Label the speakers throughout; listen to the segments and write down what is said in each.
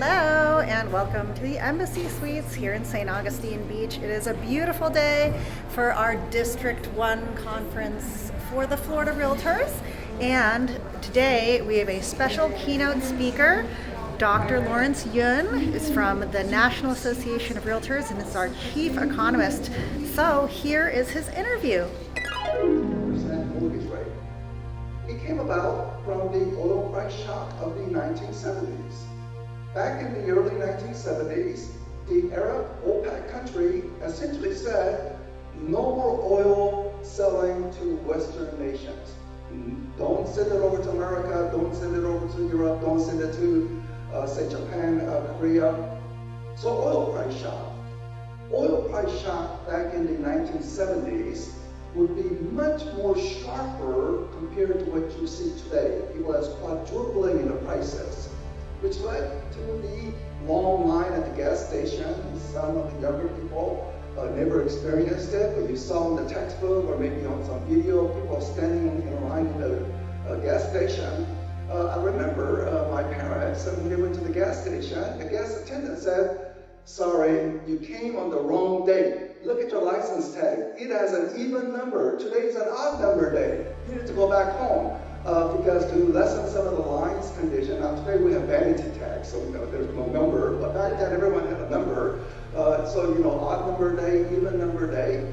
Speaker 1: Hello and welcome to the Embassy Suites here in St. Augustine Beach. It is a beautiful day for our District 1 conference for the Florida Realtors. And today we have a special keynote speaker. Dr. Lawrence Yun is from the National Association of REALTORS and is our chief economist. So here is his interview.
Speaker 2: Mortgage rate. It came about from the oil price shock of the 1970s. Back in the early 1970s, the Arab OPEC country essentially said, no more oil selling to Western nations. Don't send it over to America, don't send it over to Europe, don't send it to, say, Japan, Korea. So oil price shock. Oil price shock back in the 1970s would be much more sharper compared to what you see today. It was quadrupling in the prices, which led to the long line at the gas station. Some of the younger people never experienced it, but you saw in the textbook or maybe on some video, people standing in a line in the gas station. I remember my parents, when they went to the gas station, the gas attendant said, sorry, you came on the wrong day. Look at your license tag. It has an even number. Today's an odd number day. You need to go back home. Because to lessen some of the lines condition, now today we have vanity tags, so there's no number, but back then everyone had a number. So odd number day, even number day.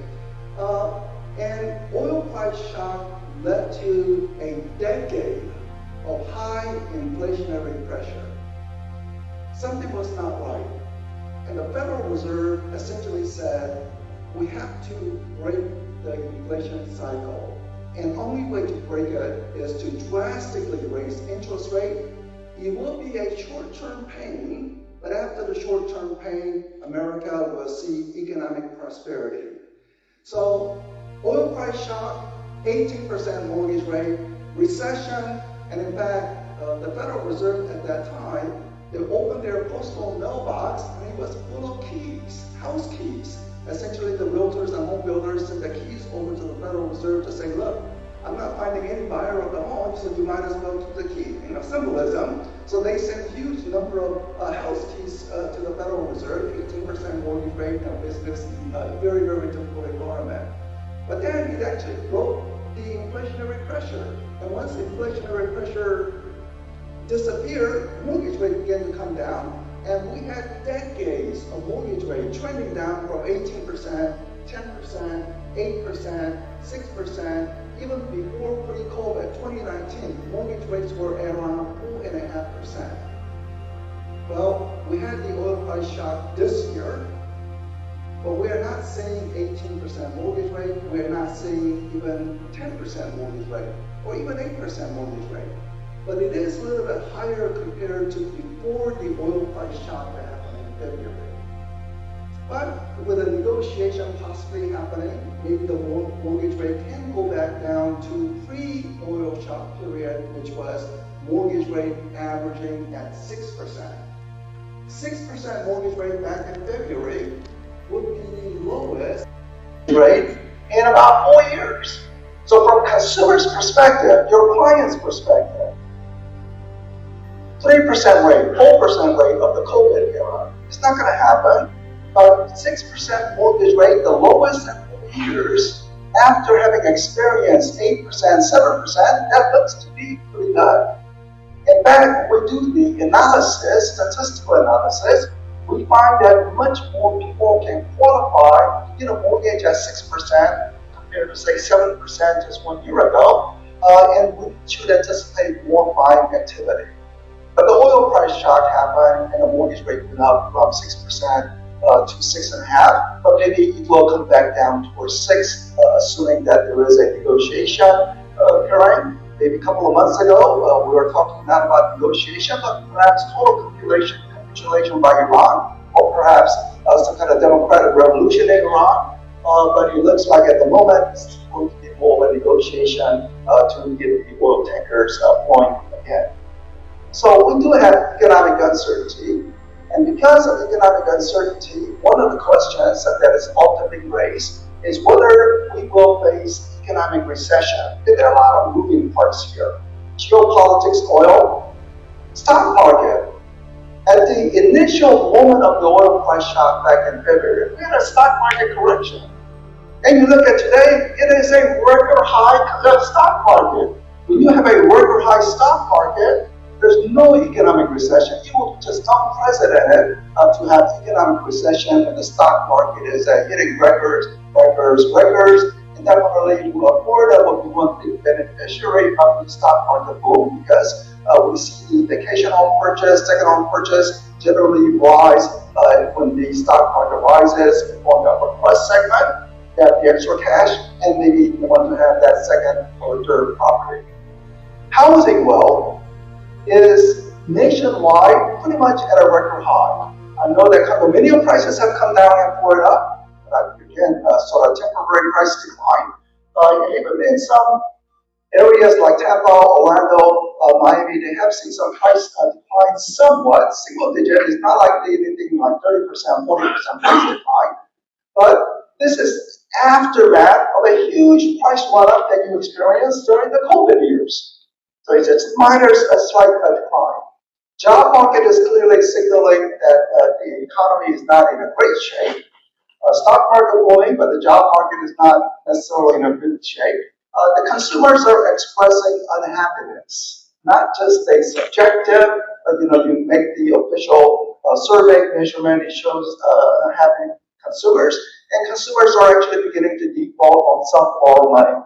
Speaker 2: And oil price shock led to a decade of high inflationary pressure. Something was not right. And the Federal Reserve essentially said, we have to break the inflation cycle. And the only way to break it is to drastically raise interest rate. It will be a short-term pain, but after the short-term pain, America will see economic prosperity. So oil price shock, 18% mortgage rate, recession, and in fact, the Federal Reserve at that time, they opened their postal mailbox and it was full of keys, house keys. Essentially, the realtors and home builders sent the keys over to the Federal Reserve to say, look, I'm not finding any buyer of the home, so you might as well keep the key. Symbolism. So they sent a huge number of house keys to the Federal Reserve, 18% mortgage rate in a business, very, very difficult environment. But then it actually broke the inflationary pressure. And once the inflationary pressure disappeared, mortgage rate began to come down. And we had decades of mortgage rate trending down from 18%, 10%, 8%, 6%, even before pre-COVID 2019, mortgage rates were around 4.5%. Well, we had the oil price shock this year, but we're not seeing 18% mortgage rate, we're not seeing even 10% mortgage rate, or even 8% mortgage rate. But it is a little bit higher compared to before the oil price shock that happened in February. But with a negotiation possibly happening, maybe the mortgage rate can go back down to pre-oil shock period, which was mortgage rate averaging at 6%. 6% mortgage rate back in February would be the lowest rate in about 4 years. So from consumer's perspective, your client's perspective, 3% rate, 4% rate of the COVID era. It's not going to happen. But 6% mortgage rate, the lowest in 4 years, after having experienced 8%, 7%, that looks to be pretty good. In fact, when we do the analysis, statistical analysis, we find that much more people can qualify to get a mortgage at 6% compared to, say, 7% just 1 year ago. And we should anticipate more buying activity. But the oil price shock happened and the mortgage rate went up from 6% to 6.5%, but maybe it will come back down towards 6%, assuming that there is a negotiation occurring. Maybe a couple of months ago, we were talking not about negotiation, but perhaps total capitulation by Iran, or perhaps some kind of democratic revolution in Iran. But it looks like at the moment it's going to be more of a negotiation to get the oil tankers flowing again. So we do have economic uncertainty, and because of economic uncertainty, one of the questions that is often being raised is whether we will face economic recession. There are a lot of moving parts here. Geopolitics, oil, stock market. At the the initial moment of the oil price shock back in February, we had a stock market correction. And you look at today, it is a record high stock market. When you have a record high stock market, there's no economic recession. It will just unprecedented to have economic recession when the stock market is hitting records, and definitely Florida will be one of the beneficiary of the stock market boom because we see the vacation home purchase, second home purchase generally rise when the stock market rises on the upper plus segment. You have the extra cash, and maybe you want to have that second or third property. Housing wealth is nationwide pretty much at a record high. I know that condominium prices have come down in Florida, but again, sort of temporary price decline. And even in some areas like Tampa, Orlando, Miami, they have seen some price decline somewhat. Single digit is not likely anything like 30%, 40% price decline. But this is aftermath of a huge price run-up that you experienced during the COVID years. So it's just minor, a slight decline. Job market is clearly signaling that the economy is not in a great shape. Stock market booming, but the job market is not necessarily in a good shape. The consumers are expressing unhappiness, not just a subjective, you make the official survey measurement, it shows unhappy consumers, and consumers are actually beginning to default on some borrowed money.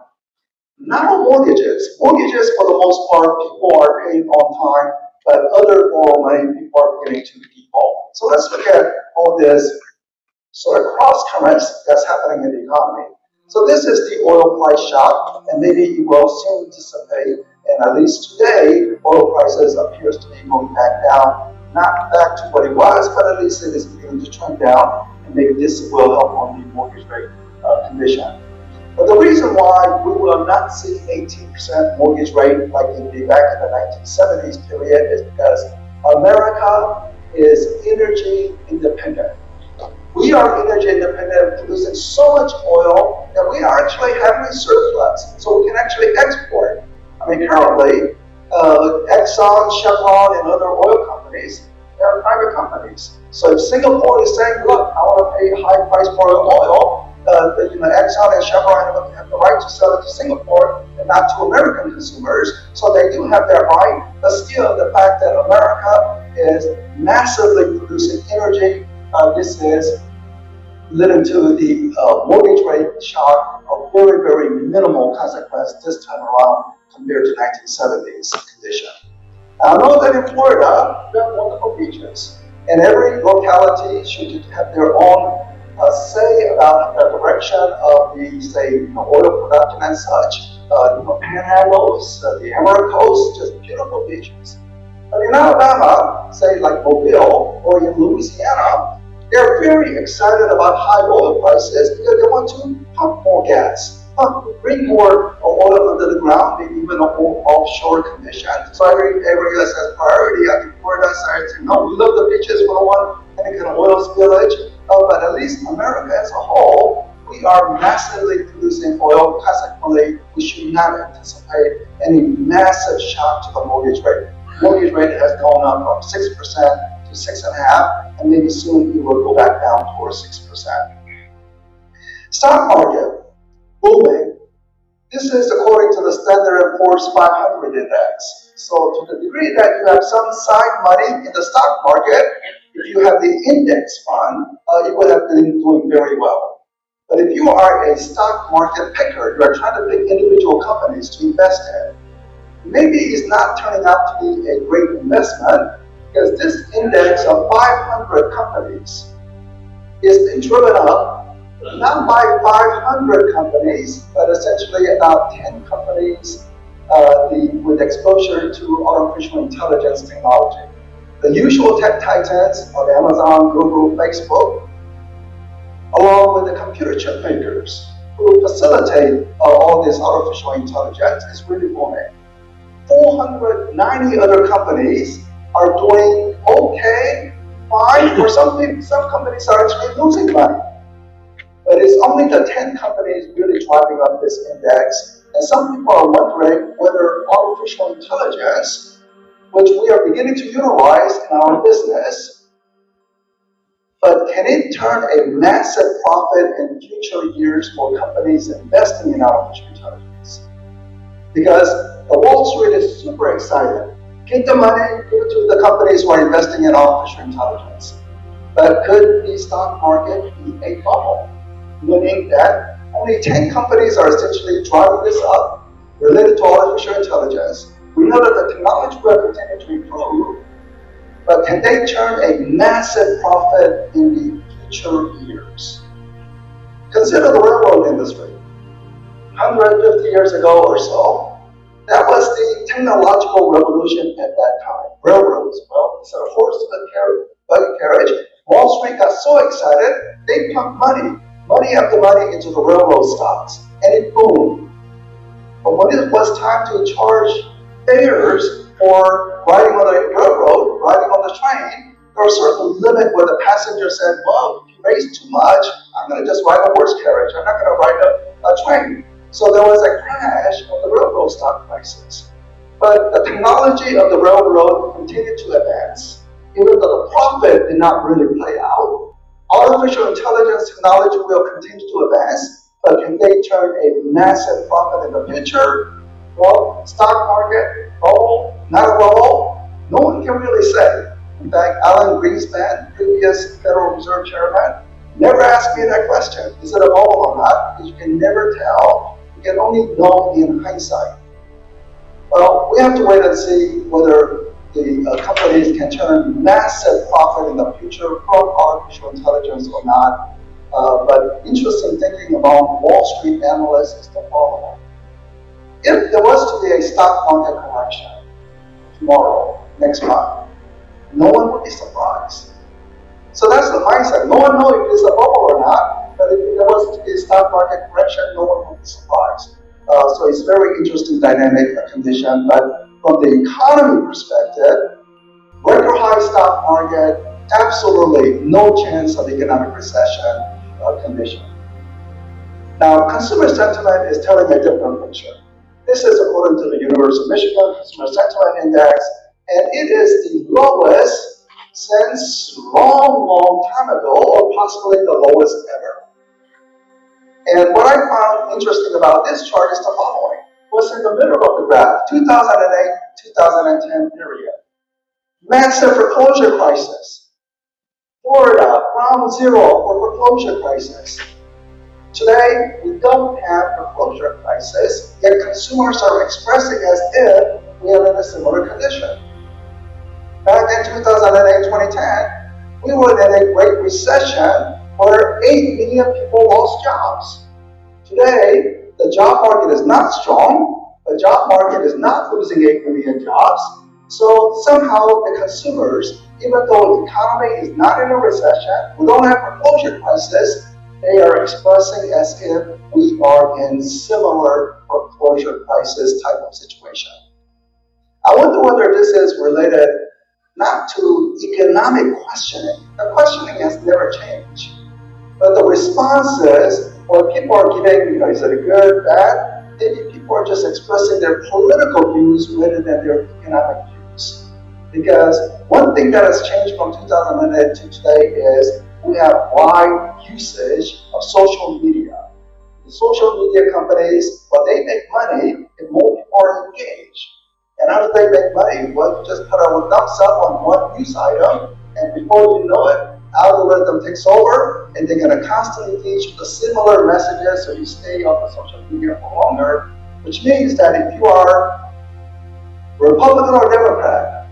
Speaker 2: Not on mortgages. Mortgages, for the most part, people are paying on time, but other borrowed money, people are beginning to default. So let's look at all this sort of cross currents that's happening in the economy. So this is the oil price shock, and maybe it will soon dissipate. And at least today, oil prices appears to be going back down, not back to what it was, but at least it is beginning to trend down. And maybe this will help on the mortgage rate condition. But the reason why we will not see 18% mortgage rate like it did back in the 1970s period is because America is energy independent. We are energy independent, producing so much oil that we are actually having a surplus, so we can actually export. I mean, currently, Exxon, Chevron, and other oil companies, they are private companies. So if Singapore is saying, look, I want to pay a high price for oil, Exxon and Chevron have the right to sell it to Singapore and not to American consumers. So they do have that right. But still, the fact that America is massively producing energy, this is leading to the mortgage rate shock of very, very minimal consequence this time around compared to 1970s condition. Now, I know that in Florida, we have wonderful beaches, and every locality should have their own say about the direction of the, say, oil production and such. Panhandles, the Emerald Coast, just beautiful beaches. But in Alabama, say like Mobile, or in Louisiana, they're very excited about high oil prices because they want to pump more gas, bring more oil under the ground, maybe even offshore conditions. So every area has priority. I think Florida decides, we love the beaches, we don't want any kind of oil spillage. But at least America as a whole, we are massively producing oil. Consequently, we should not anticipate any massive shock to the mortgage rate. Mortgage rate has gone up from 6% to 6.5%, and maybe soon it will go back down towards 6%. Stock market, booming. This is according to the Standard & Poor's 500 index. So to the degree that you have some side money in the stock market, if you have the index fund, you would have been doing very well. But if you are a stock market picker, you are trying to pick individual companies to invest in, maybe it's not turning out to be a great investment because this index of 500 companies is being driven up not by 500 companies, but essentially about 10 companies with exposure to artificial intelligence technology. The usual tech titans are Amazon, Google, Facebook, along with the computer chip makers who facilitate all this artificial intelligence is really booming. 490 other companies are doing okay, fine, or some companies are actually losing money. But it's only the 10 companies really driving up this index. And some people are wondering whether artificial intelligence, which we are beginning to utilize in our business, but can it turn a massive profit in future years for companies investing in artificial intelligence? Because the Wall Street is super excited. Get the money, give it to the companies who are investing in artificial intelligence. But could the stock market be a bubble? Meaning that only 10 companies are essentially driving this up related to artificial intelligence. We know that the technology will continue to improve, but can they turn a massive profit in the future years? Consider the railroad industry. 150 years ago or so, that was the technological revolution at that time. Railroads, well, instead of horse buggy carriage, Wall Street got so excited, they pumped money after money into the railroad stocks, and it boomed. But when it was time to charge fares for riding on the railroad, riding on the train, there was a certain limit where the passenger said, well, if you raise too much, I'm going to just ride a horse carriage. I'm not going to ride a train. So there was a crash of the railroad stock prices. But the technology of the railroad continued to advance. Even though the profit did not really play out, artificial intelligence technology will continue to advance, but can they turn a massive profit in the future? Well, stock market, bubble, not a bubble, no one can really say. In fact, Alan Greenspan, previous Federal Reserve Chairman, never asked me that question. Is it a bubble or not? Because you can never tell. You can only know in hindsight. Well, we have to wait and see whether the companies can turn massive profit in the future from artificial intelligence or not. But interesting thinking among Wall Street analysts is the following. If there was to be a stock market correction tomorrow, next month, no one would be surprised. So that's the mindset. No one knows if it's a bubble or not, but if there was to be a stock market correction, no one would be surprised. So it's a very interesting dynamic condition. But from the economy perspective, record high stock market, absolutely no chance of economic recession condition. Now, consumer sentiment is telling a different picture. This is according to the University of Michigan Consumer Sentiment Index, and it is the lowest since long time ago, or possibly the lowest ever. And what I found interesting about this chart is the following. What's in the middle of the graph? 2008-2010 period. Massive foreclosure crisis. Florida, ground zero for foreclosure crisis. Today, we don't have foreclosure crisis, yet consumers are expressing as if we are in a similar condition. Back in 2008-2010, we were in a great recession where 8 million people lost jobs. Today, the job market is not strong. The job market is not losing 8 million jobs. So somehow the consumers, even though the economy is not in a recession, we don't have foreclosure crisis, they are expressing as if we are in similar foreclosure crisis type of situation. I wonder whether this is related not to economic questioning. The questioning has never changed. But the responses, or people are giving, is it good, bad? Maybe people are just expressing their political views rather than their economic views. Because one thing that has changed from 2008 to today is we have wide usage of social media. The social media companies, when they make money, if more people are engaged. And how do they make money? Well, you just put a thumbs up on one news item, and before you know it, algorithm takes over, and they're going to constantly teach you the similar messages so you stay on the social media for longer, which means that if you are Republican or Democrat,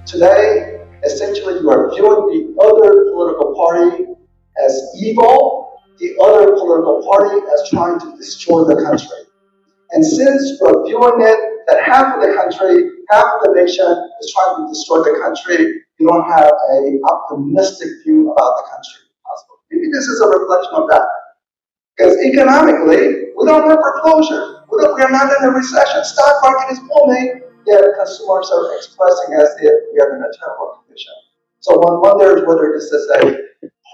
Speaker 2: today, essentially you are viewing the other political party as evil, the other political party as trying to destroy the country. And since you're viewing it that half of the country, half of the nation is trying to destroy the country, you don't have an optimistic view about the country. Maybe this is a reflection of that. Because economically, we don't have foreclosure. We are not in a recession. Stock market is booming, yet consumers are expressing as if we are in a terrible condition. So one wonders whether this is a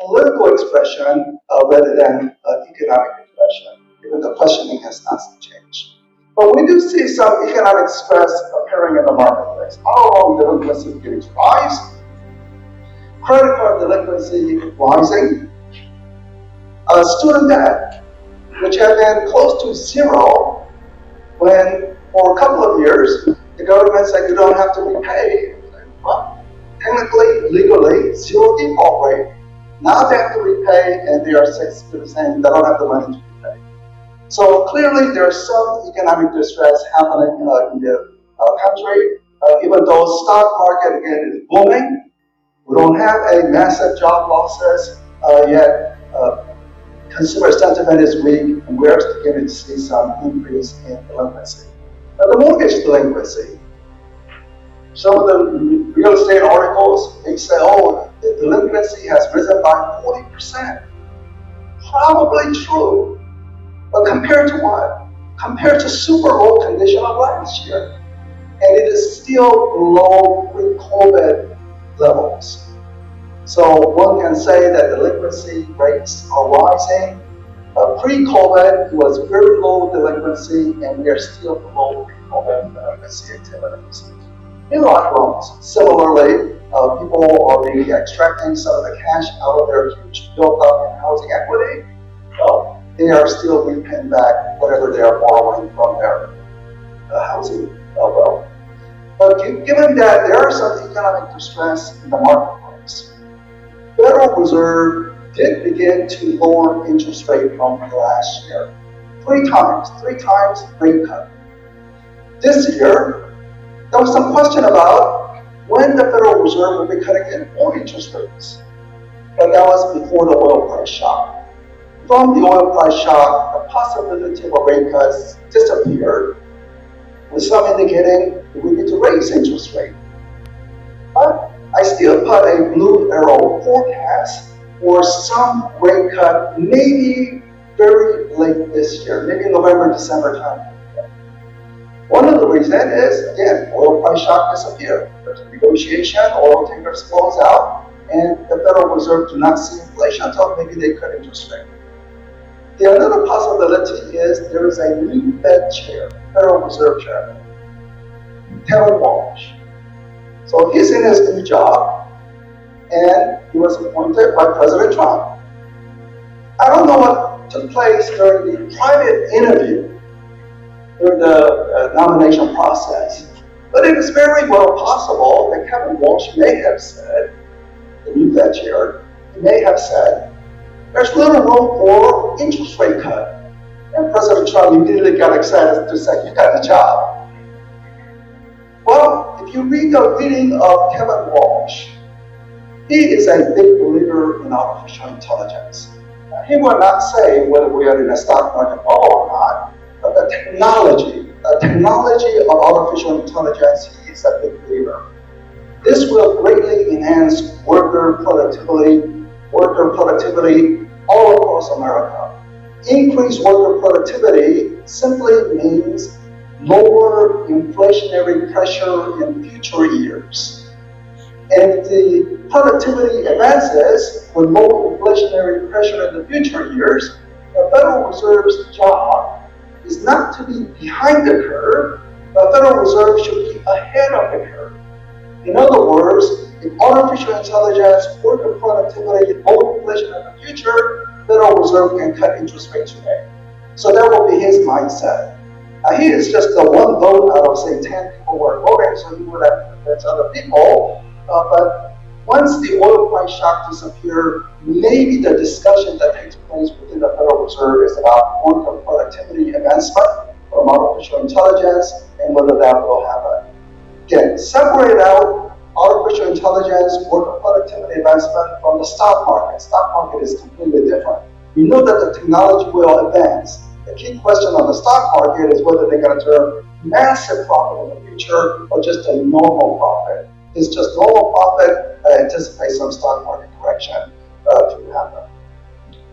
Speaker 2: political expression rather than economic expression, even the questioning has not changed. But we do see some economic stress appearing in the marketplace. How long delinquency rates rise? credit card delinquency rising, student debt, which had been close to zero when for a couple of years the government said you don't have to repay. Well, technically, legally, zero default rate. Now they have to repay, and they are 6% they don't have the money to repay. So clearly, there's some economic distress happening in the country. Even though stock market again is booming, we don't have a massive job losses yet. Consumer sentiment is weak, and we're beginning to see some increase in delinquency. Now, the mortgage delinquency. Some of the real estate articles, they say, oh, the delinquency has risen by 40%. Probably true. But compared to what? Compared to super old condition of last year. And it is still below pre-COVID levels. So one can say that delinquency rates are rising. Pre-COVID, it was very low delinquency, and we are still below pre-COVID delinquency activities. In large loans, similarly, people are maybe extracting some of the cash out of their huge built-up in housing equity. Well, they are still repaying back whatever they are borrowing from their housing wealth. But given that there are some economic distress in the marketplace, Federal Reserve did begin to lower interest rate from last year. Three times rate cut. This year, there was some question about when the Federal Reserve will be cutting in more interest rates. But that was before the oil price shock. From the oil price shock, the possibility of a rate cut disappeared, with some indicating we need to raise interest rate. But I still put a blue arrow forecast for some rate cut, maybe very late this year, maybe November, December time. One of the reasons is, again, oil price shock disappeared. There's a negotiation, oil tankers close out, and the Federal Reserve do not see inflation until maybe they cut interest rate. The other possibility is there is a new Fed chair, Federal Reserve Chairman, Kevin Walsh. So he's in his new job, and he was appointed by President Trump. I don't know what took place during the private interview during the nomination process, but it is very well possible that Kevin Walsh may have said, the new Fed chair, he may have said, there's little room for interest rate cut. And President Trump immediately got excited to say, you got the job. Well, if you read the reading of Kevin Walsh, he is a big believer in artificial intelligence. He will not say whether we are in a stock market bubble or not, but the technology of artificial intelligence, he is a big believer. This will greatly enhance worker productivity all across America. Increased worker productivity simply means lower inflationary pressure in future years. And if the productivity advances with low inflationary pressure in the future years, the Federal Reserve's job is not to be behind the curve. The Federal Reserve should be ahead of the curve. In other words, if artificial intelligence, worker productivity, low inflation in the future, Federal Reserve can cut interest rates today. So that will be his mindset. He is just the one vote out of, say, 10 people who are voting, so he would have convinced other people. But once the oil price shock disappears, maybe the discussion that takes place within the Federal Reserve is about worker productivity advancement from artificial intelligence and whether that will happen. Again, separate out artificial intelligence, worker productivity advancement from the stock market. Stock market is completely different. We know that the technology will advance. The key question on the stock market is whether they're going to turn massive profit in the future or just a normal profit. It's just normal profit, anticipate some stock market correction to happen.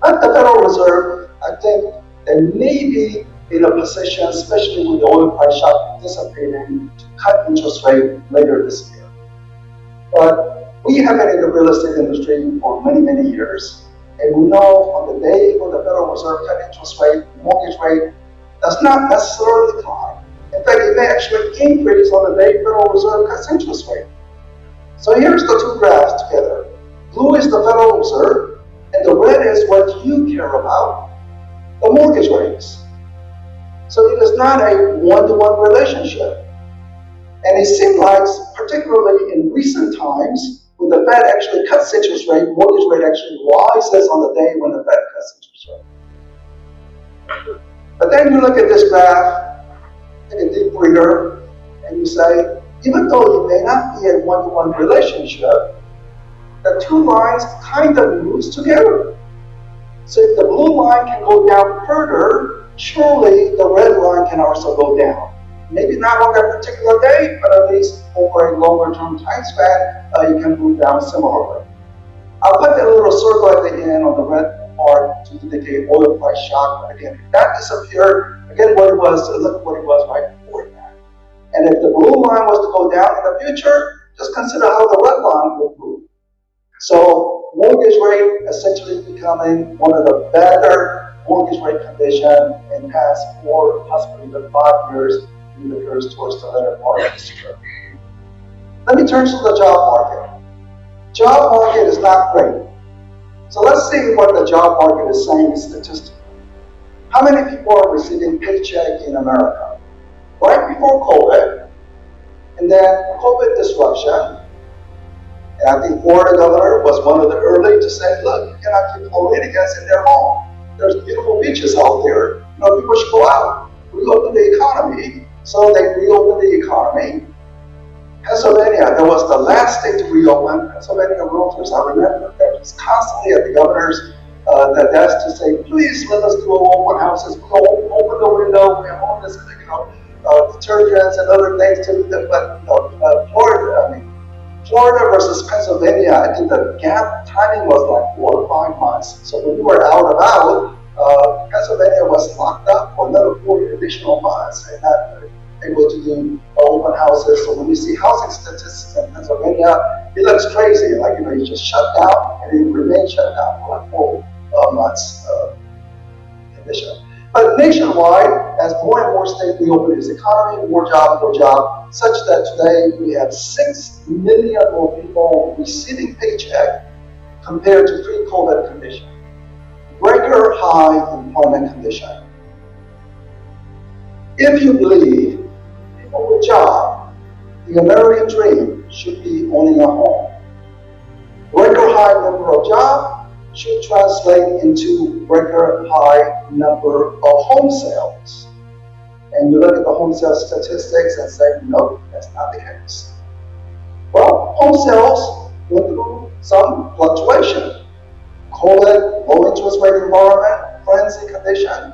Speaker 2: At the Federal Reserve, I think they may be in a position, especially with the oil price shock dissipating, to cut interest rate later this year. But we have been in the real estate industry for many, many years. And we know on the day when the Federal Reserve cut interest rate, mortgage rate does not necessarily decline. In fact, it may actually increase on the day Federal Reserve cuts interest rate. So here's the two graphs together. blue is the Federal Reserve, and the red is what you care about, the mortgage rates. So it is not a one-to-one relationship. And it seems like, particularly in recent times, when the Fed actually cuts interest rate, mortgage rate actually rises on the day when the Fed cuts interest rate. But then you look at this graph, take a deep breather, and you say, even though it may not be a one-to-one relationship, the two lines kind of moves together. So if the blue line can go down further, surely the red line can also go down. Maybe not on that particular day, but at least over a longer term time span, you can move down similarly. I'll put that little circle at the end on the red part to indicate oil price shock. But again, if that disappeared, again, what it was, look at what it was right before that. And if the blue line was to go down in the future, just consider how the red line would move. So mortgage rate essentially becoming one of the better mortgage rate condition in past 4, possibly even 5 years, in the curves towards the latter part of this year. Let me turn to the job market. Job market is not great. So let's see what the job market is saying statistically. How many people are receiving paycheck in America? Right before COVID, and then COVID disruption. And I think Florida governor was one of the early to say, look, you cannot keep Floridians in their home. There's beautiful beaches out there. People should go out, reopen the economy. So they reopened the economy. Pennsylvania, that was the last state to reopen. Pennsylvania Realtors, I remember, that was constantly at the governor's the desk to say, please let us do open houses. We'll open the window. We have all this, detergents and other things to do. But Florida versus Pennsylvania, I think the gap timing was like 4 or 5 months. So when we were out and about, Pennsylvania was locked up for another 4 additional months and not able to do open houses. So when you see housing statistics in Pennsylvania, it looks crazy. Like, you just shut down and it remained shut down for like 4 months condition. But nationwide, as more and more states reopen its economy, more job, such that today we have 6 million more people receiving paycheck compared to pre-COVID condition. Record high employment condition. If you believe people with job, the American dream should be owning a home. Record high number of jobs should translate into record high number of home sales. And you look at the home sales statistics and say, no, that's not the case. Well, home sales went through some fluctuation. COVID, low interest rate environment, frenzy condition.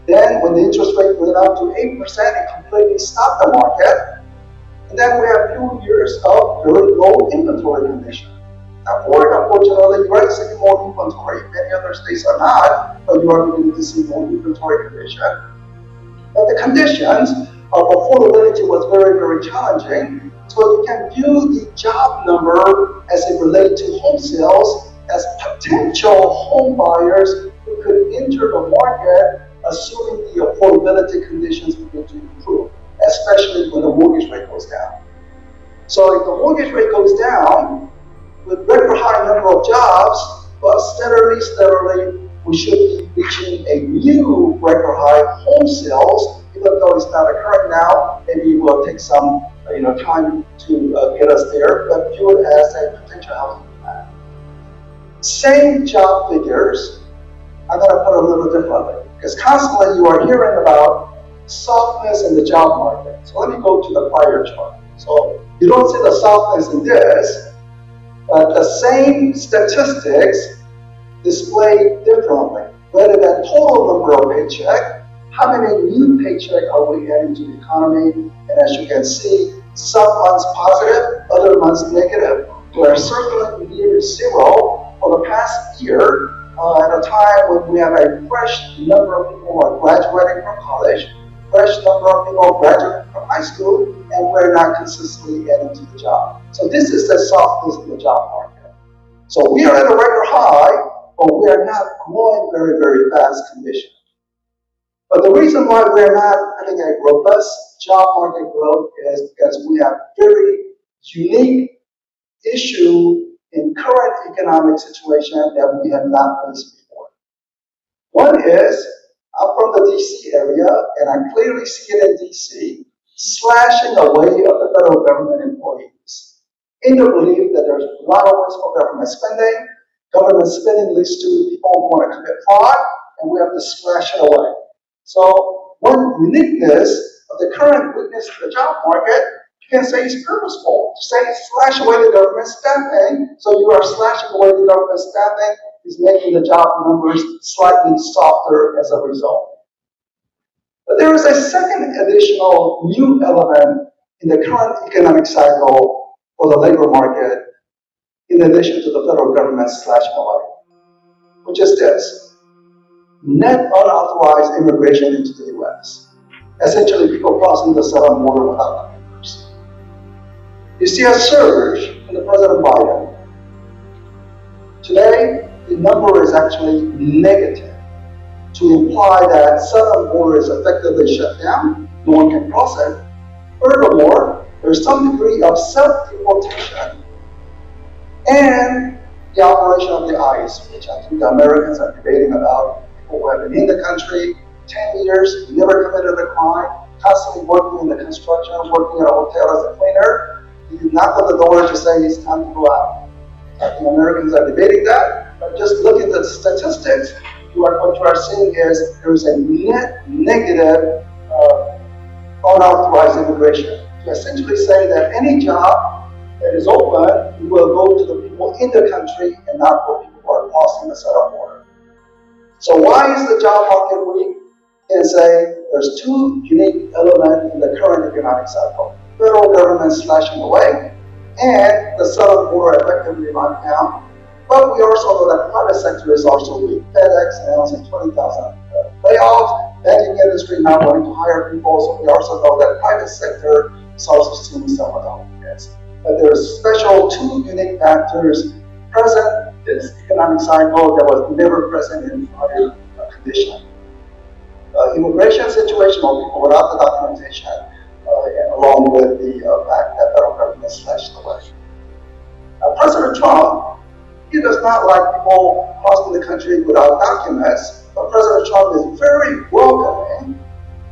Speaker 2: Then when the interest rate went up to 8%, it completely stopped the market. And then we have 2 years of very low inventory condition. Now, Florida, unfortunately, you are seeing more inventory. Many other states are not, but you are beginning to see more inventory condition. But the conditions of affordability was very, very challenging. So you can view the job number as it relates to home sales as potential home buyers who could enter the market assuming the affordability conditions begin to improve, especially when the mortgage rate goes down. So if the mortgage rate goes down, with record high number of jobs, but steadily, we should be reaching a new record high home sales, even though it's not occurring now. Maybe it will take some time to get us there, but view it as a potential housing demand. Same job figures, I'm going to put it a little differently, because constantly you are hearing about softness in the job market. So let me go to the prior chart. So you don't see the softness in this, but the same statistics displayed differently. Rather than total number of paycheck, how many new paycheck are we adding to the economy? And as you can see, some months positive, other months negative. We're circling near zero for the past year at a time when we have a fresh number of people who are graduating from college, fresh number of people graduating from high school, and we're not consistently adding to the job. So this is the softness in the job market. So we are at a record high, but we are not growing very, very fast condition. But the reason why we're not having a robust job market growth is because we have very unique issue in the current economic situation that we have not faced before. One is, I'm from the DC area, and I clearly see it in DC, slashing away of the federal government employees in the belief that there's a lot of wasteful government spending. Government spending leads to people who want to commit fraud, and we have to slash it away. So one uniqueness of the current weakness of the job market, you can say it's purposeful. To say slash away the government staffing, so you are slashing away the government staffing, is making the job numbers slightly softer as a result. But there is a second additional new element in the current economic cycle for the labor market, in addition to the federal government slashing away, which is this: net unauthorized immigration into the U.S. Essentially, people crossing the southern border without papers. You see a surge in the President Biden. Today, the number is actually negative, to imply that southern border is effectively shut down, no one can cross it. Furthermore, there's some degree of self-deportation and the operation of the ICE, which I think the Americans are debating about. People who have been in the country 10 years, never committed a crime, constantly working in the construction, working at a hotel as a cleaner. You knock on the door to say it's time to go out. I think Americans are debating that, but just look at the statistics. What you are seeing is there is a net negative unauthorized immigration. To essentially say that any job that is open will go to the people in the country and not for people who are crossing the southern border. So why is the job market weak? And say there's two unique elements in the current economic cycle: federal government slashing away, and the southern border effectively locked down. But we also know that the private sector is also weak. FedEx announcing 20,000 layoffs, banking industry not wanting to hire people. So we also know that private sector is also seeing some of the weakness. But there are special two unique factors present in this economic cycle that was never present in prior condition. Immigration situation of people without the documentation, along with the fact that federal government slashed away. President Trump, he does not like people crossing the country without documents, but President Trump is very welcoming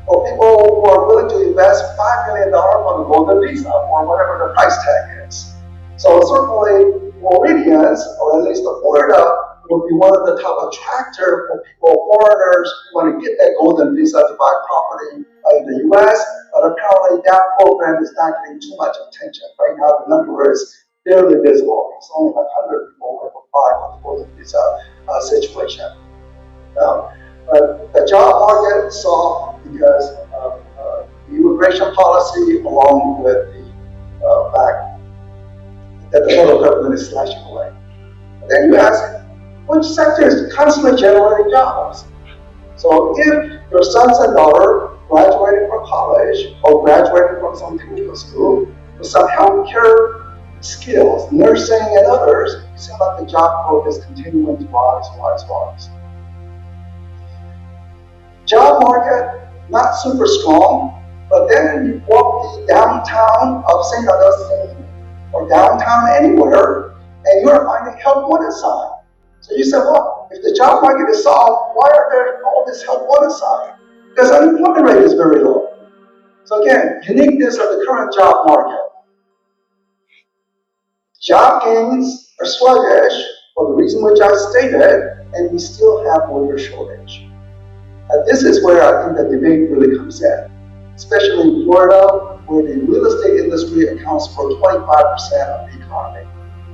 Speaker 2: for people who are willing to invest $5 million on a golden visa, or whatever the price tag is. So certainly Floridians, or at least the Florida, will be one of the top attractors for people, foreigners who want to get that golden visa to buy property in the U.S., but apparently that program is not getting too much attention. Right now, the number is barely visible. It's only like 100 people who have applied for the golden visa situation. But the job market is soft because of the immigration policy, along with the fact that the federal government is slashing away. And then you ask, which sector is constantly generating jobs? So if your sons and daughter graduating from college or graduating from some technical school with some healthcare skills, nursing and others, you see that the job growth is continuing to rise. Job market, not super strong, but then you walk the downtown of St. Augustine or downtown anywhere, and you're finding help wanted signs. So you say, well, if the job market is soft, why are there all this help wanted sign? Because unemployment rate is very low. So again, uniqueness of the current job market. Job gains are sluggish for the reason which I stated, and we still have labor shortage. And this is where I think the debate really comes in, especially in Florida, where the real estate industry accounts for 25% of the economy.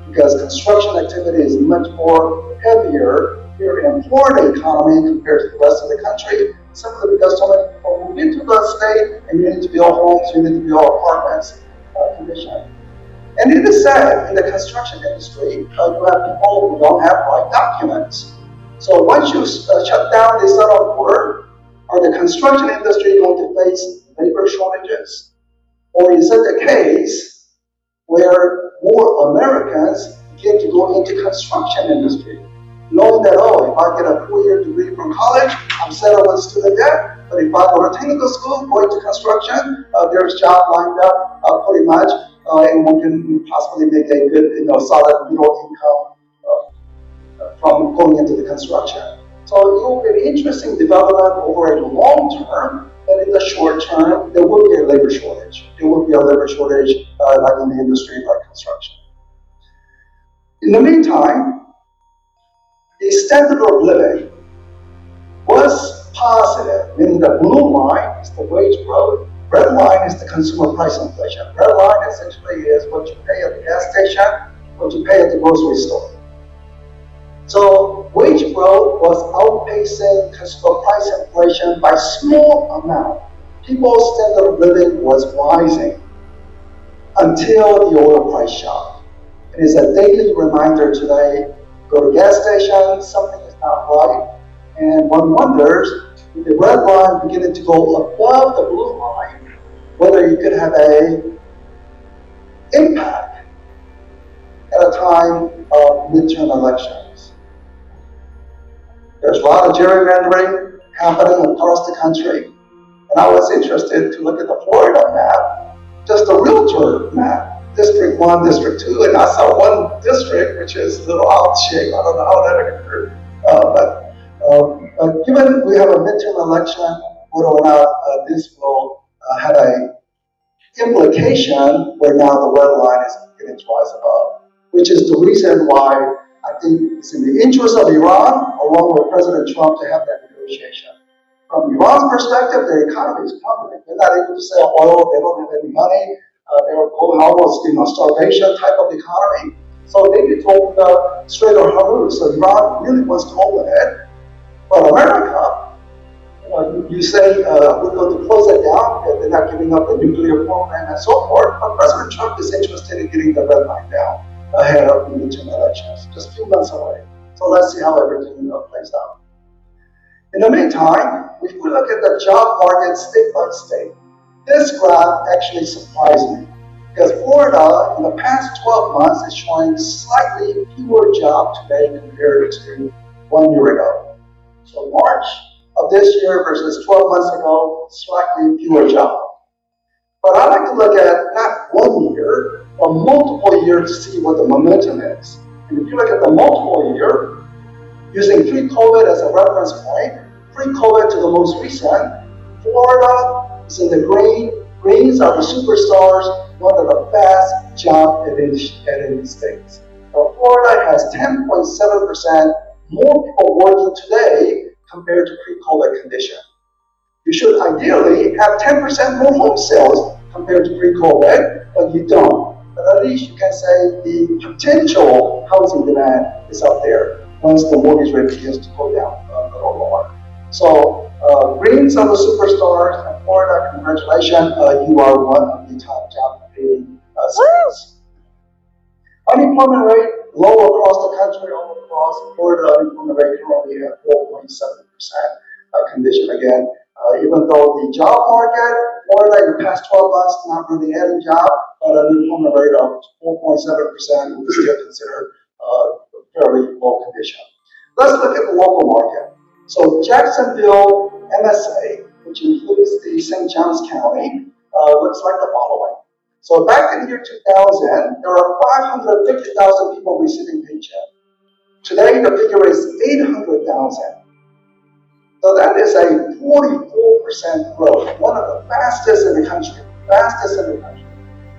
Speaker 2: Because construction activity is much more heavier here in the Florida economy compared to the rest of the country, simply because so many people move into the state and you need to build homes, you need to build apartments condition. And it is said in the construction industry, you have people who don't have right documents. So once you shut down the southern border, are the construction industry going to face labor shortages? Or is it the case where more Americans begin to go into construction industry, knowing that, oh, if I get a 4-year degree from college, I'm settled with student debt, but if I go to technical school, go into construction, there's job lined up pretty much, and one can possibly make a good, solid middle income from going into the construction. So it will be an interesting development over a long term, but in the short term, there will be a labor shortage. There will be a labor shortage like in the industry like construction. In the meantime, the standard of living was positive, meaning the blue line is the wage growth, red line is the consumer price inflation. Red line essentially is what you pay at the gas station, what you pay at the grocery store. So wage growth was outpacing consumer price inflation by small amount. People's standard of living was rising until the oil price shock. It is a daily reminder today, go to gas station, something is not right, and one wonders, with the red line beginning to go above the blue line, whether you could have an impact at a time of midterm elections. There's a lot of gerrymandering happening across the country, and I was interested to look at the Florida map, just a realtor map, District 1, District 2, and I saw one district which is a little odd shape. I don't know how that occurred, but given we have a midterm election, whether or not this will have a implication where now the red line is getting twice above, which is the reason why I think it's in the interest of Iran, along with President Trump, to have that negotiation. From Iran's perspective, their economy is crumbling. They're not able to sell oil. They don't have any money. They're going almost starvation type of economy. So they need to open the Strait of Hormuz. So Iran really wants to open it. But America, you say we're going to close it down. They're not giving up the nuclear program and so forth. But President Trump is interested in getting the red line down ahead of the midterm elections, just a few months away. So let's see how everything plays out. In the meantime, if we look at the job market state by state, this graph actually surprised me because Florida in the past 12 months is showing slightly fewer jobs today compared to 1 year ago. So March of this year versus 12 months ago, slightly fewer jobs. But I like to look at not 1 year, but multiple years to see what the momentum is. And if you look at the multiple year, using pre-COVID as a reference point, pre-COVID to the most recent, Florida is in the green. Greens are the superstars, one of the fast job adding states. So Florida has 10.7% more people working today compared to pre-COVID condition. You should ideally have 10% more home sales compared to pre-COVID, but you don't. But at least you can say the potential housing demand is up there once the mortgage rate begins to go down a little lower. So Greens are the superstars, and Florida, congratulations, you are one of the top job creating states. Unemployment rate low across the country, all across Florida. Unemployment rate currently at 4.7% condition again. Even though the job market, Florida in the past 12 months not really adding job, but an unemployment rate of 4.7% would still consider fairly low condition. Let's look at the local market. So Jacksonville MSA, which includes the St. Johns County, looks like the following. So back in the year 2000, there are 550,000 people receiving paycheck. Today, the figure is 800,000. So that is a 44% growth, one of the fastest in the country,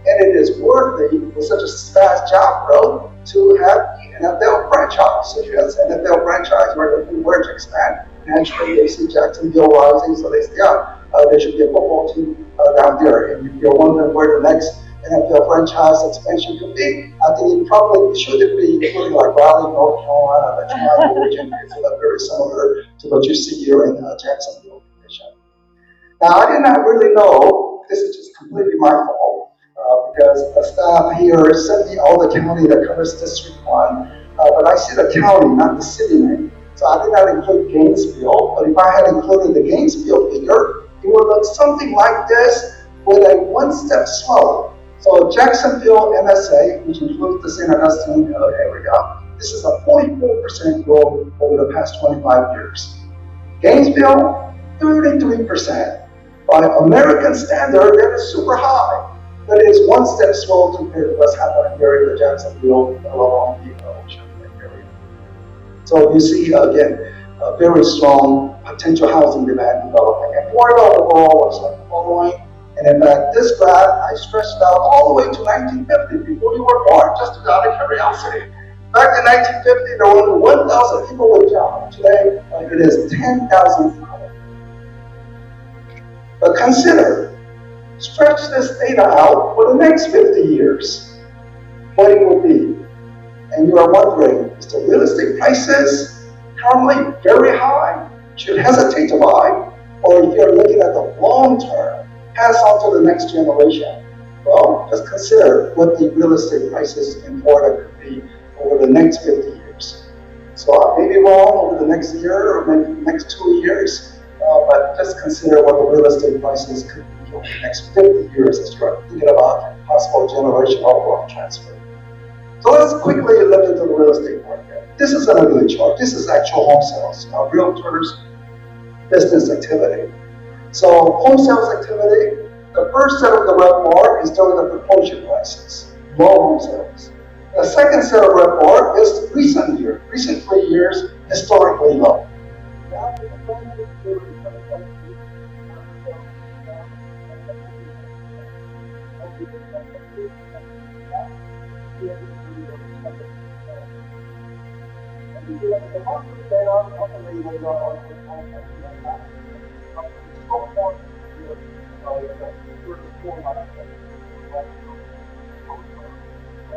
Speaker 2: And it is worthy with such a fast job growth to have the NFL franchise. So if you have an NFL franchise where where to expand, naturally they see Jacksonville rising, so they say, there should be a football team down there. And if you're wondering where the next NFL franchise expansion could be, I think it probably should be including like Raleigh, North Carolina, Chicago, Virginia. It's very similar to what you see here in Jacksonville. Now, I did not really know, this is just completely my fault, because the staff here sent me all the county that covers District 1, but I see the county, not the city name. So I did not include Gainesville, but if I had included the Gainesville figure, it would look something like this with a one-step slope. So Jacksonville MSA, which includes the St. Augustine area, this is a 44% growth over the past 25 years. Gainesville, 33%. By American standard, that is super high. but it is one step slow compared to what's happening here in the Jacksonville along the ocean area. So you see, again, a very strong potential housing demand developing. And Florida overall was like following. And in fact, this graph I stretched out all the way to 1950, before you were born, just out of curiosity. Back in 1950, there were only 1,000 people with jobs. Today, it is 10,000 people. But consider, stretch this data out for the next 50 years, what it will be. And you are wondering, is the real estate prices currently very high? Should hesitate to buy? Or if you're looking at the long term, pass on to the next generation? Well, just consider what the real estate prices in Florida could be over the next 50 years. So I may be wrong over the next year or maybe the next 2 years, but just consider what the real estate prices could be over the next 50 years as you're thinking about possible generational wealth transfer. So let's quickly look into the real estate market. This is an ugly chart. This is actual home sales, realtors, business activity. So home sales activity, the first set of the red bar is during the foreclosure crisis, low home sales. The second set of red bar is recent 3 years, historically low.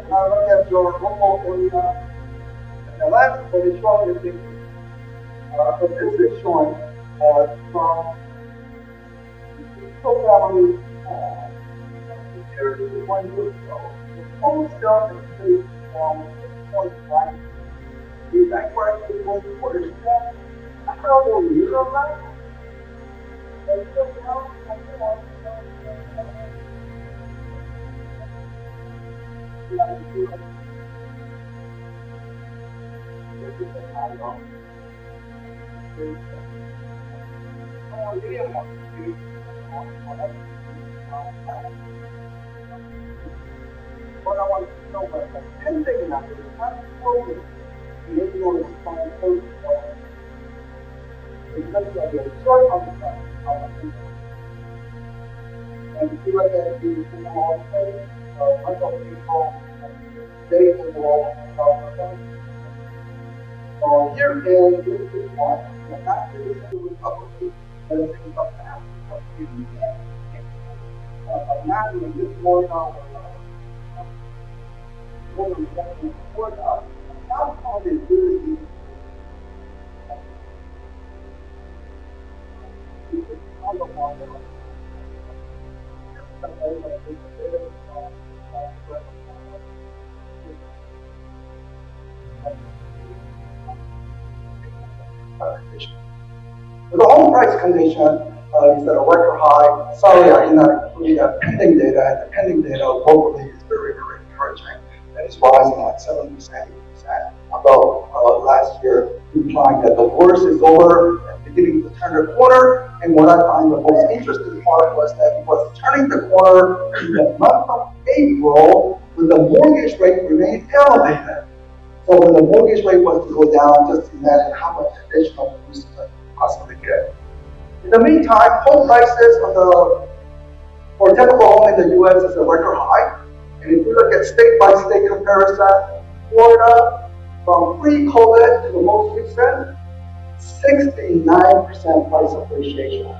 Speaker 2: Now look at your local area. And the last one is showing the picture. So this is showing from single family compared to 1 year ago. The home sales increased from 6.9. Is that correctly 1/4? How old are you on that? What I want to know about the pending number is not closing. Maybe on the final closing. It's going to be a short on the side. And if you look at the single page, rental people, days in the wall, so here in this one, and not really to Republican, but it's up to African. Not in this one, how come is really the home price condition is at a record high. Sorry, I did not include that pending data. And the pending data locally is very, very encouraging. And it's rising at 7%, 8%. Although last year, implying that the worst is over and beginning to turn the corner. And what I find the most interesting part was that it was turning the corner in the month of April when the mortgage rate remained elevated. So when the mortgage rate was to go down, just imagine how much additional boost you could possibly get. In the meantime, home prices for a typical home in the U.S. is a record high. And if we look at state-by-state comparison, Florida, from pre-COVID to the most recent, 69% price appreciation.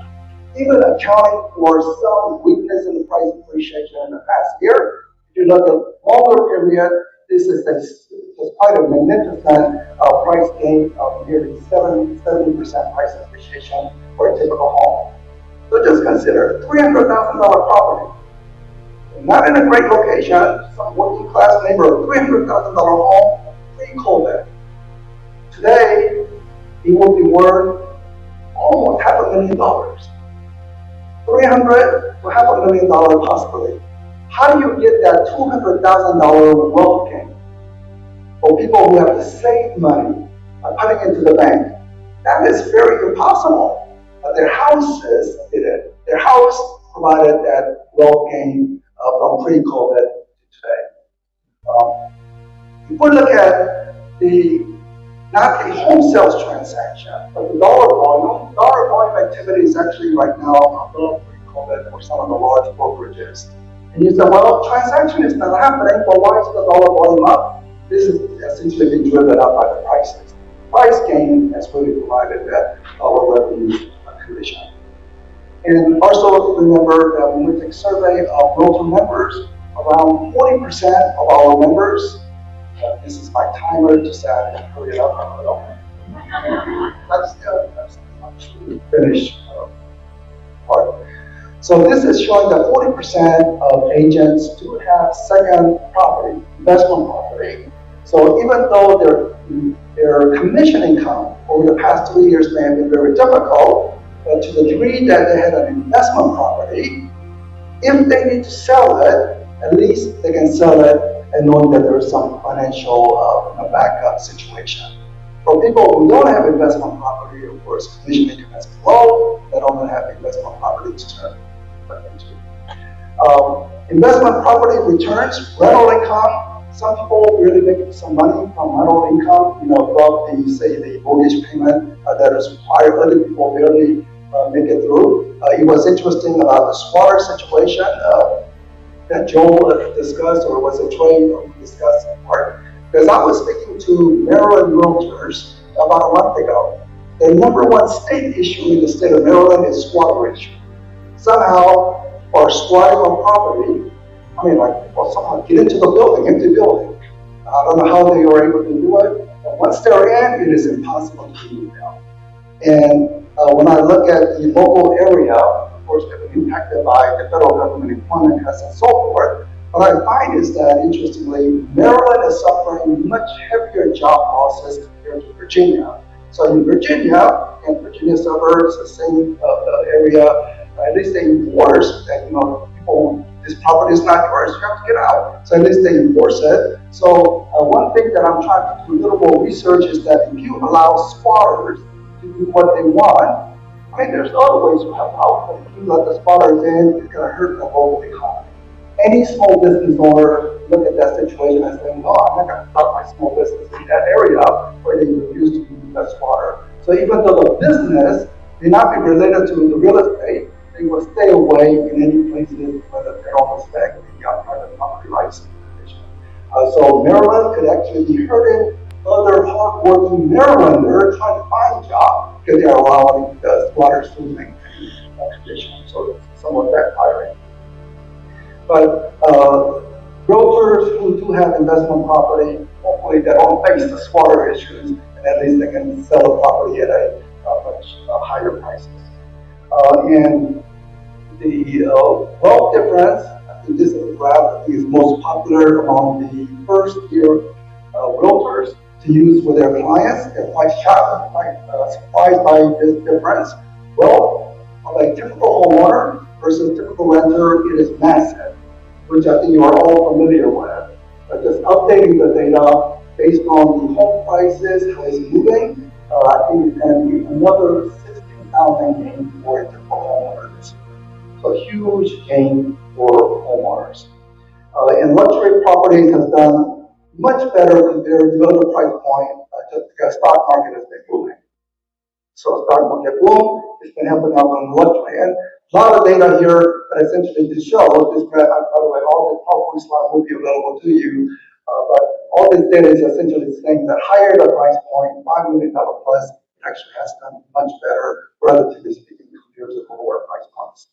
Speaker 2: Even accounting for some weakness in the price appreciation in the past year, if you look at longer period, this is quite a magnificent price gain of nearly 70% price appreciation for a typical home. So just consider $300,000 property. Not in a great location, some working class neighborhood, $300,000 home pre-COVID. Today, it will be worth almost $500,000. $300,000 to $500,000 possibly. How do you get that $200,000 wealth gain? For people who have to save money by putting into the bank, that is very impossible. Their houses did it. Their house provided that wealth gain from pre-COVID to today. If we look at not the home sales transaction, but the dollar volume activity is actually right now above pre-COVID for some of the large brokerages. And you say, well, transaction is not happening, but why is the dollar volume up? This is essentially being driven up by the prices. Price gain has really provided that dollar revenue condition. And also remember that when we take a survey of Realtor members, around 40% of our members, this is my timer to say I can hurry it up. That's finished part. So this is showing that 40% of agents do have second property, investment property. So even though their commission income over the past 2 years may have been very difficult, but to the degree that they had an investment property, if they need to sell it, at least they can sell it and knowing that there is some financial backup situation. For people who don't have investment property, of course, commission income is low, they don't have investment property to turn into. Investment property returns, rental income. Some people really make some money from rental income, above the mortgage payment that is required. Other people barely make it through. It was interesting about the squatter situation that Joel discussed, or was it Trey who discussed in part? Because I was speaking to Maryland Realtors about a month ago. The number one state issue in the state of Maryland is squatter issue. Somehow, or squatting on property, people somehow get into the building, empty building. I don't know how they were able to do it, but once they're in, it is impossible to move out. And when I look at the local area, of course, they've been impacted by the federal government employment cuts and so forth. What I find is that, interestingly, Maryland is suffering much heavier job losses compared to Virginia. So in Virginia, and Virginia suburbs, the same area, at least they enforce that, people, this property is not yours, you have to get out. So at least they enforce it. So one thing that I'm trying to do a little more research is that if you allow squatters to do what they want, there's other ways to help out. If you let the squatters in, it's going to hurt the local economy. Any small business owner look at that situation and say, no, I'm not going to start my small business in that area where they refuse to use that squatter. So even though the business may not be related to the real estate, they will stay away in any places where they don't respect the private property rights. So Maryland could actually be hurting other hardworking Marylanders trying to find jobs because they are allowing the squatters to maintain conditions. So it's somewhat backfiring. But realtors who do have investment property, hopefully they don't face the squatter issues, and at least they can sell the property at a much higher prices. And the wealth difference, I think this graph is most popular among the first-year realtors to use with their clients. They're quite shocked, quite surprised by this difference. Wealth of a typical homeowner versus typical renter, it is massive, which I think you are all familiar with. But just updating the data based on the home prices, how it's moving, I think it can be another 16,000 gain for typical homeowners. So huge gain for homeowners. And luxury properties has done much better compared to other price points, just because stock market has been booming. So stock market boom, it's been helping out on luxury. And a lot of data here that essentially to show this graph, by the way, all this PowerPoint slide will be available to you. But all this data is essentially saying that higher the price point, $5 million plus, it actually has done much better, relatively speaking, compared to lower price points.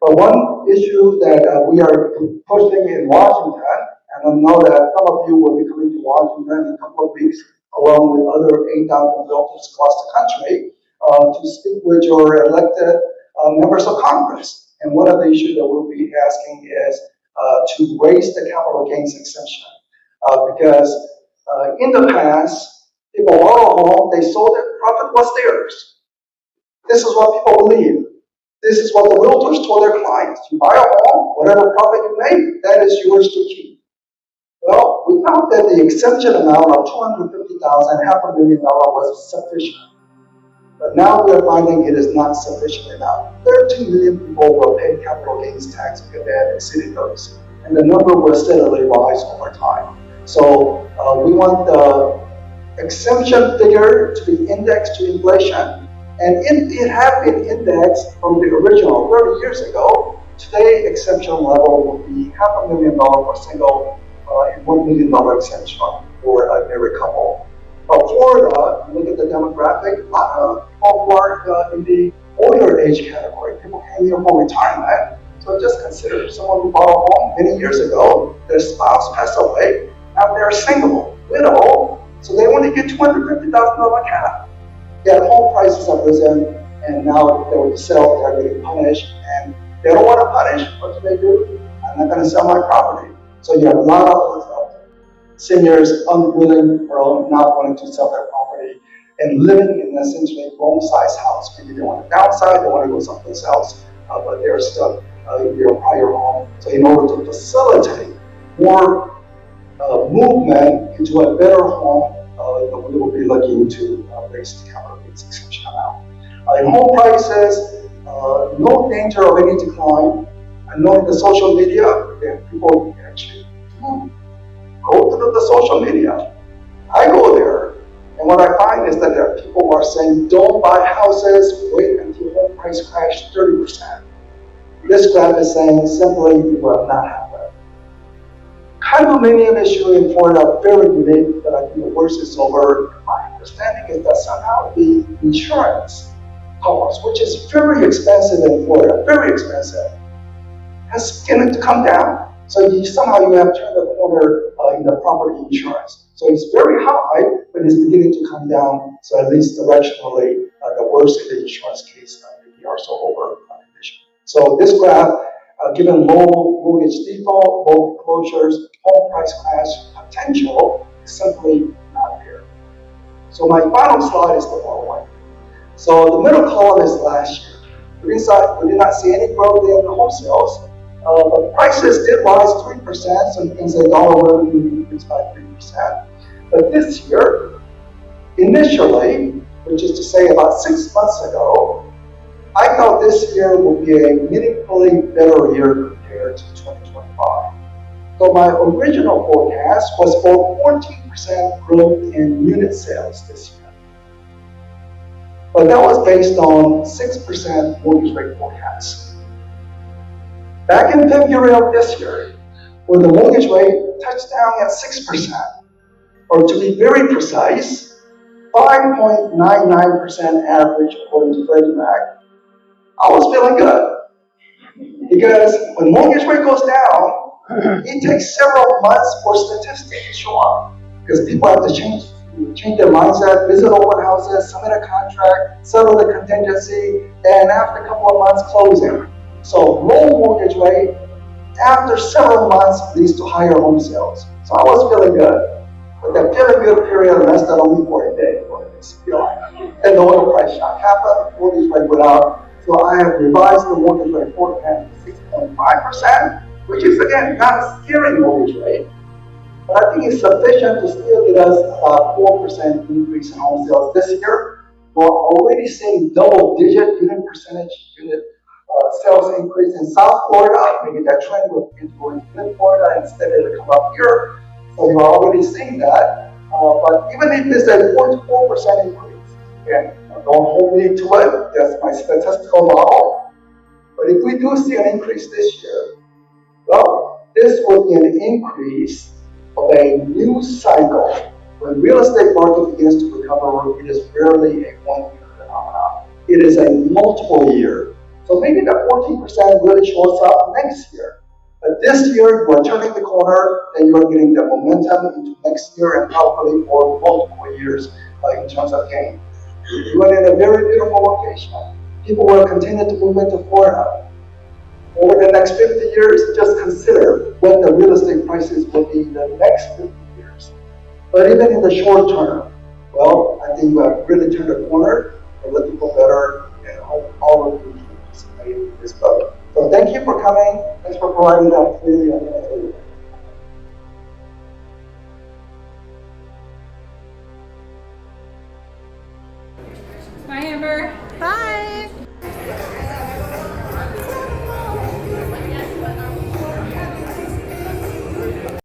Speaker 2: But one issue that we are pushing in Washington, and I know that some of you will be coming to Washington in a couple of weeks, along with other 8,000 realtors across the country, to speak with your elected members of Congress. And one of the issues that we'll be asking is to raise the capital gains exemption. Because in the past, people bought a home, they sold it, profit was theirs. This is what people believe. This is what the realtors told their clients. You buy a home, whatever profit you make, that is yours to keep. Well, we found that the exemption amount of $250,000, $500,000 was sufficient. But now we are finding it is not sufficient enough. 13 million people will pay capital gains tax because they have exceeded those and the number will steadily rise over time. So we want the exemption figure to be indexed to inflation, and it had been indexed from the original 30 years ago. Today, exemption level will be $500,000 for single and $1 million exemption for a married couple. But Florida, you look at the demographic, a lot of people who are in the older age category. People came here for retirement. So just consider someone who bought a home many years ago, their spouse passed away, now they're single, widow, so they only get $250,000 cap. Yet home prices have risen, and now they will sell, they're getting punished, and they don't want to punish. What do? I'm not going to sell my property. So you have a lot of seniors unwilling or not wanting to sell their property and living in essentially wrong-sized house. Maybe they want to downsize, they want to go someplace else, but they're stuck in their prior home. So in order to facilitate more movement into a better home, we will be looking to raise the capital gains exemption amount. In home prices, no danger of any decline. I know in the social media, people actually go to the social media. I go there, and what I find is that there are people who are saying, don't buy houses, wait until home price crash 30%. This graph is saying simply it will not happen. Condominium issue in Florida, very unique, but I think the worst is over. My understanding is that somehow the insurance cost, which is very expensive in Florida, very expensive, has begun to come down. So somehow you have turned the corner in the property insurance. So it's very high, but it's beginning to come down. So at least directionally, the worst in the insurance case may be also over condition. So this graph, given low mortgage default, low foreclosures, home price crash potential is simply not there. So my final slide is the following. So the middle column is last year. We did not see any growth in the home sales. But prices did rise 3%, so you can say dollar revenue increased by 3%. But this year, initially, which is to say about 6 months ago, I thought this year would be a meaningfully better year compared to 2025. So my original forecast was for 14% growth in unit sales this year. But that was based on 6% mortgage rate forecast. Back in February of this year, when the mortgage rate touched down at 6%, or to be very precise, 5.99% average according to Freddie Mac, I was feeling good. Because when mortgage rate goes down, it takes several months for statistics to show up. Because people have to change their mindset, visit open houses, submit a contract, settle the contingency, and after a couple of months, closing. So low mortgage rate, after several months, leads to higher home sales. So I was feeling good. But that feeling good period lasted only for a day. Then the oil price shock happened, mortgage rate went up. So I have revised the mortgage rate forecast to 6.5%, which is again not a scary mortgage rate. But I think it's sufficient to still get us about 4% increase in home sales this year. We're already seeing double-digit unit sales increase in South Florida. Maybe that trend will begin to go into Mid-Florida and steadily come up here. So you're already seeing that. But even if it's a 4% increase, again, don't hold me to it. That's my statistical model. But if we do see an increase this year, well, this will be an increase of a new cycle. When real estate market begins to recover, it is rarely a one-year phenomenon. It is a multiple year. So maybe that 14% really shows up next year. But this year, you are turning the corner and you are getting the momentum into next year and hopefully for multiple years in terms of gain. You are in a very beautiful location. People will continue to move into Florida. Over the next 50 years, just consider what the real estate prices will be in the next 50 years. But even in the short term, well, I think we have really turned the corner and let people better and hope all of you can participate in this boat. So thank you for coming. Thanks for providing the opportunity.